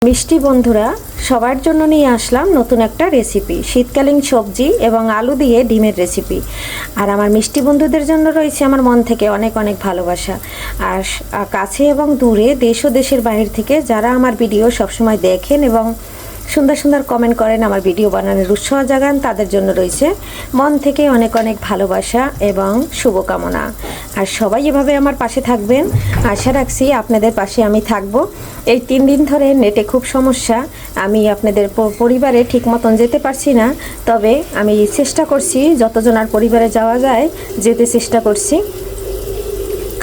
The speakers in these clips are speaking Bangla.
মিষ্টি বন্ধুরা, সবার জন্য নিয়ে আসলাম নতুন একটা রেসিপি, শীতকালীন সবজি এবং আলু দিয়ে ডিমের রেসিপি। আর আমার মিষ্টি বন্ধুদের জন্য রয়েছে আমার মন থেকে অনেক অনেক ভালোবাসা। আর কাছে এবং দূরে, দেশ ও দেশের বাইরে থেকে যারা আমার ভিডিও সবসময় দেখেন এবং সুন্দর সুন্দর কমেন্ট করেন, আমার ভিডিও বানানোর উৎসাহ জাগান, তাদের জন্য রয়েছে মন থেকে অনেক অনেক ভালোবাসা এবং শুভকামনা। আর সবাই এভাবে আমার পাশে থাকবেন, আশা রাখছি আপনাদের পাশে আমি থাকব। এই 3 দিন ধরে নেটে খুব সমস্যা, আমি আপনাদের পরিবারে ঠিক মতন যেতে পারছি না। তবে আমি চেষ্টা করছি, যতজনার পরিবারে যাওয়া যায় যেতে চেষ্টা করছি,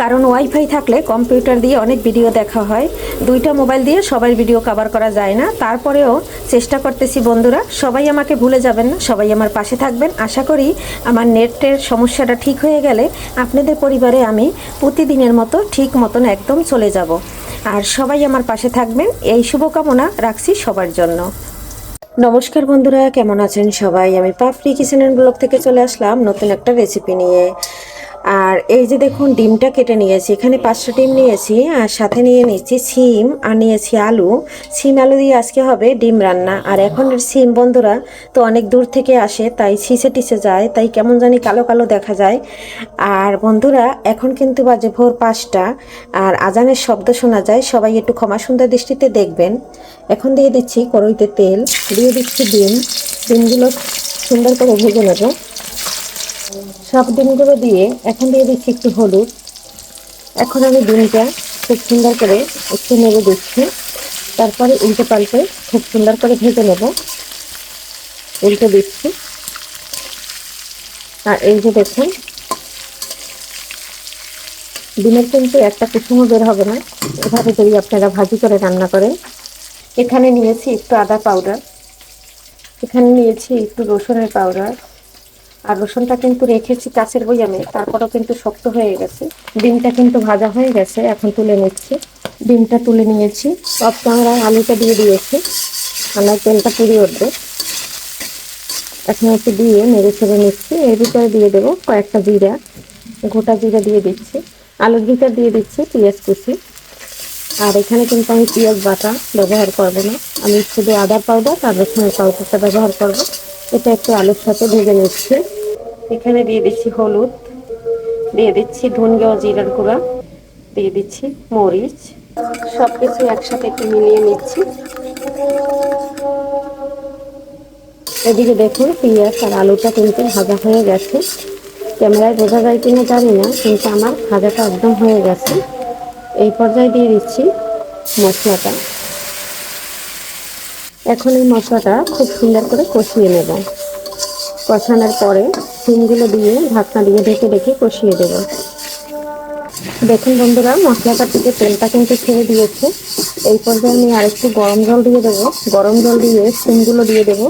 কারণ ওয়াইফাই থাকলে কম্পিউটার দিয়ে অনেক ভিডিও দেখা হয়। 2টা মোবাইল দিয়ে সবার ভিডিও কভার করা যায় না। তারপরেও চেষ্টা করতেছি বন্ধুরা, সবাই আমাকে ভুলে যাবেন না, সবাই আমার পাশে থাকবেন। আশা করি আমার নেটের সমস্যাটা ঠিক হয়ে গেলে আপনাদের পরিবারে আমি প্রতিদিনের মতো ঠিক মতন একদম চলে যাব। আর সবাই আমার পাশে থাকবেন, এই শুভকামনা রাখছি সবার জন্য। নমস্কার বন্ধুরা, কেমন আছেন সবাই? আমি পাপড়ি কিচেন এন্ড ব্লগ থেকে চলে আসলাম নতুন একটা রেসিপি নিয়ে। আর এই যে দেখুন, ডিমটা কেটে নিয়েছি, এখানে 5টা ডিম নিয়েছি, আর সাথে নিয়ে নিচ্ছি সিম, আর নিয়েছি আলু। সিম আলু দিয়ে আজকে হবে ডিম রান্না। আর এখনের সিম বন্ধুরা তো অনেক দূর থেকে আসে, তাই ছিঁচে টিসে যায়, তাই কেমন জানি কালো কালো দেখা যায়। আর বন্ধুরা এখন কিন্তু বাজে ভোর 5টা, আর আজানের শব্দ শোনা যায়, সবাই একটু ক্ষমা সুন্দর দৃষ্টিতে দেখবেন। এখন দিয়ে দিচ্ছি কড়াইতে তেল, দিয়ে দিচ্ছি ডিমগুলো সুন্দর করে ভেজে নেব। সব ডিমগুলো দিয়ে এখন দিয়ে দিচ্ছি একটু হলুদ। এখন আমি ডিমটা খুব সুন্দর করে একটু নেড়ে দিচ্ছি, তারপরে উল্টে পাল্টে খুব সুন্দর করে ভেজে নেব। উল্টে দিচ্ছি। আর এই যে দেখুন, ডিমের কিন্তু একটা কুসুমও বের হবে না, এভাবে যদি আপনারা ভাজি করে রান্না করেন। এখানে নিয়েছি একটু আদা পাউডার, এখানে নিয়েছি একটু রসুনের পাউডার। আর রসুনটা কিন্তু রেখেছি কাঁচের বয়ামে, তারপরেও কিন্তু শক্ত হয়ে গেছে। ডিমটা কিন্তু ভাজা হয়ে গেছে, এখন তুলে নিচ্ছি। ডিমটা তুলে নিয়েছি, সব ক্যামেরায় আলুটা দিয়ে দিয়েছি, আমার তেলটা পুড়ে উঠবে। এখন একটু দিয়ে নেড়ে ছেড়ে নিচ্ছি। এর ভিতরে দিয়ে দেবো কয়েকটা জিরা, গোটা জিরা দিয়ে দিচ্ছি। আলুর ভিতর দিয়ে দিচ্ছি পেঁয়াজ কুচি। আর এখানে কিন্তু আমি পেঁয়াজ বাটা ব্যবহার করবো না, আমি শুধু আদা পাউডার আর রসুনের পাউডারটা ব্যবহার করবো। এটা একটু আলুর সাথে ভেজে নিচ্ছি। এখানে দিয়ে দিচ্ছি হলুদ, দিয়ে দিচ্ছি ধনিয়া ও জিরার গুঁড়া, দিয়ে দিচ্ছি মরিচ। সবকিছু একসাথে একটু মিলিয়ে নিচ্ছি। এদিকে দেখুন, পেঁয়াজ আর আলুটা কিন্তু ভাজা হয়ে গেছে। ক্যামেরায় বোঝা যায় কিনা জানি না, কিন্তু আমার ভাজাটা একদম হয়ে গেছে। এই পর্যায়ে দিয়ে দিচ্ছি মশলাটা। এখন এই মশলাটা খুব সুন্দর করে কষিয়ে নেব। কষানোর পরে ডিমগুলো দিয়ে ঢাকনা দিয়ে ঢেকে ঢেকে কষিয়ে দেব। দেখুন বন্ধুরা, মশলাটা থেকে তেলটা কিন্তু ছেড়ে দিয়েছে। এই পর্যায়ে আমি আরেকটু গরম জল দিয়ে দেবো। গরম জল দিয়ে ডিমগুলো দিয়ে দেবো।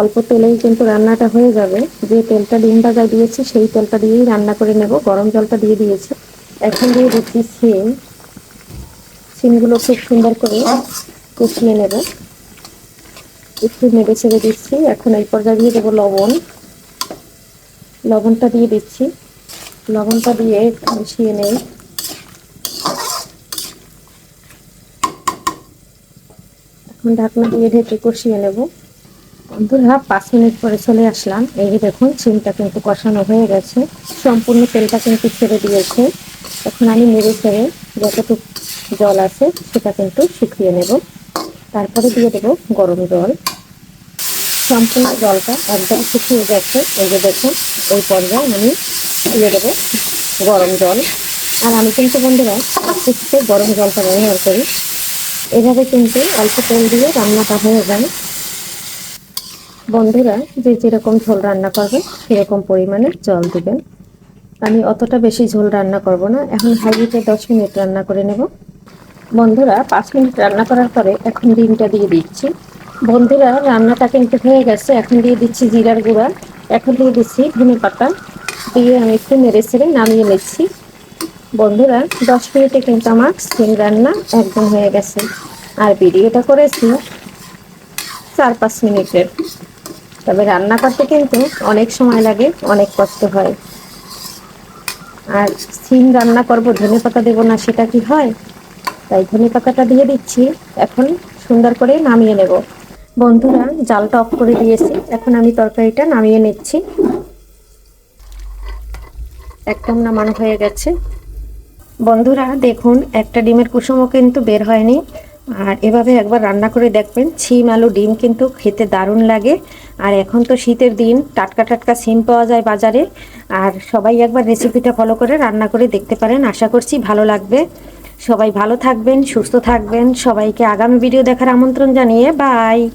অল্প তেলেই কিন্তু রান্নাটা হয়ে যাবে। যে তেলটা ডিম ভাজা দিয়েছি সেই তেলটা দিয়েই রান্না করে নেব। গরম জলটা দিয়ে দিয়েছি। এখন দিয়ে দিচ্ছি সিমগুলো খুব সুন্দর করে কষিয়ে নেব। একটু নেড়ে ছেড়ে দিচ্ছি। এখন এই পর্যায়ে দিয়ে দেবো লবণ। লবণটা দিয়ে দিচ্ছি। লবণটা দিয়ে একটু মিশিয়ে নেই। এখন ঢাকনা দিয়ে ঢেকে কষিয়ে নেব। বন্ধুরা 5 মিনিট পরে চলে আসলাম। এই যে দেখুন, সিমটা কিন্তু কষানো হয়ে গেছে, সম্পূর্ণ তেলটা কিন্তু ছেড়ে দিয়েছে। এখন আমি নেড়ে ছেড়ে যতটুকু জল আছে সেটা কিন্তু শুকিয়ে নেব। তারপরে দিয়ে দেবো গরম জল। সম্পূর্ণ জলটা একদম শুকিয়ে গেছে। এই যে দেখুন, এই পর্যায়ে আমি দিয়ে দেবো গরম জল। আর আমি কিন্তু বন্ধুরা আস্তে গরম জলটা ব্যবহার করি। এভাবে কিন্তু অল্প তেল দিয়ে রান্নাটা হয়ে যায়। বন্ধুরা যে যেরকম ঝোল রান্না করবেন সেরকম পরিমাণে জল দিবেন। আমি অতটা বেশি ঝোল রান্না করব না। এখন হাই হিটে 10 মিনিট রান্না করে নেব। বন্ধুরা 5 মিনিট রান্না করার পরে এখন ডিমটা দিয়ে দিচ্ছি। বন্ধুরা রান্নাটা কিন্তু হয়ে গেছে। এখন দিয়ে দিচ্ছি জিরার গুঁড়া, এখন দিয়ে দিচ্ছি ধনে পাতা, দিয়ে আমি একটু নেড়ে ছেড়ে নামিয়ে নিচ্ছি। বন্ধুরা 10 মিনিটে কিন্তু আমার সিম রান্না একদম হয়ে গেছে। আর ভিডিওটা করেছি 4-5 মিনিটের। তবে রান্না করতে কিন্তু অনেক সময় লাগে, অনেক কষ্ট হয়। আর সিম রান্না করব, ধনেপাতা দেবো না, সেটা কি হয়? তাই ধনে পাতাটা দিয়ে দিচ্ছি। এখন সুন্দর করে নামিয়ে নেব। বন্ধুরা, জালটা অফ করে দিয়েছি, এখন আমি তরকারিটা নামিয়ে নিচ্ছি। একদম নামানো হয়ে গেছে। বন্ধুরা দেখুন, একটা ডিমের কুসুমও কিন্তু বের হয়নি। আর এভাবে একবার রান্না করে দেখবেন, শিম আলু ডিম কিন্তু খেতে দারুণ লাগে। আর এখন তো শীতের দিন, টাটকা টাটকা শিম পাওয়া যায় বাজারে। আর সবাই একবার রেসিপিটা ফলো করে রান্না করে দেখতে পারেন, আশা করছি ভালো লাগবে। সবাই ভালো থাকবেন, সুস্থ থাকবেন। সবাইকে আগামী ভিডিও দেখার আমন্ত্রণ জানিয়ে বাই।